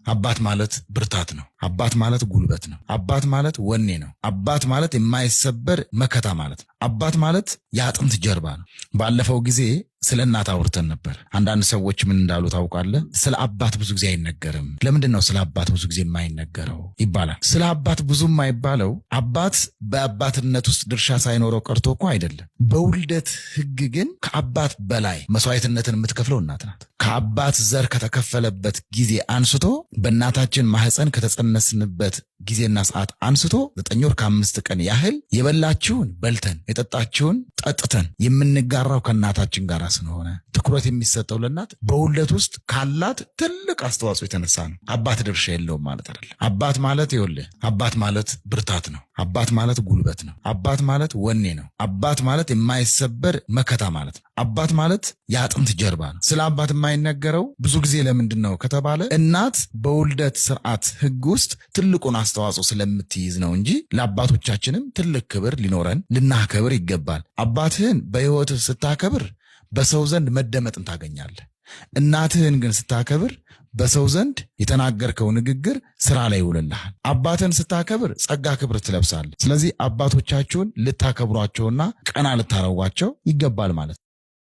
አባት ማለት ብርታት ነው። አባት ማለት ጉልበት ነው። አባት ማለት ወኔ ነው። አባት ማለት የማይሰበር መከታ ማለት ነው። አባት ማለት የአጥንት ጀርባ ነው። ባለፈው ጊዜ ስለ እናት አውርተን ነበር። አንዳንድ ሰዎች ምን እንዳሉ ታውቃለህ? ስለ አባት ብዙ ጊዜ አይነገርም። ለምንድን ነው ስለ አባት ብዙ ጊዜ የማይነገረው ይባላል። ስለ አባት ብዙ የማይባለው አባት በአባትነት ውስጥ ድርሻ ሳይኖረው ቀርቶ እኮ አይደለም። በውልደት ሕግ ግን ከአባት በላይ መስዋዕትነትን የምትከፍለው እናት ናት። ከአባት ዘር ከተከፈለበት ጊዜ አንስቶ በእናታችን ማህፀን ከተጸነስንበት ጊዜና ሰዓት አንስቶ 9 ወር ከ5 ቀን ያህል የበላችውን በልተን የጠጣችውን ጠጥተን የምንጋራው ከእናታችን ጋር ስለሆነ ትኩረት የሚሰጠው ለእናት በውልደት ውስጥ ካላት ትልቅ አስተዋጽኦ የተነሳ ነው። አባት ድርሻ የለውም ማለት አይደለም። አባት ማለት ይኸውልህ፣ አባት ማለት ብርታት ነው። አባት ማለት ጉልበት ነው። አባት ማለት ወኔ ነው። አባት ማለት የማይሰበር መከታ ማለት ነው። አባት ማለት የአጥንት ጀርባ ነው። ስለ አባት የማይነገረው ብዙ ጊዜ ለምንድን ነው ከተባለ እናት በውልደት ስርዓት ሕግ ውስጥ ትልቁን አስተዋጽኦ ስለምትይዝ ነው እንጂ ለአባቶቻችንም ትልቅ ክብር ሊኖረን ልናከብር ይገባል። አባትህን በሕይወትህ ስታከብር በሰው ዘንድ መደመጥን ታገኛለህ። እናትህን ግን ስታከብር በሰው ዘንድ የተናገርከው ንግግር ስራ ላይ ይውልልሃል። አባትን ስታከብር ጸጋ ክብር ትለብሳለህ። ስለዚህ አባቶቻችሁን ልታከብሯቸውና ቀና ልታረዋቸው ይገባል ማለት ነው።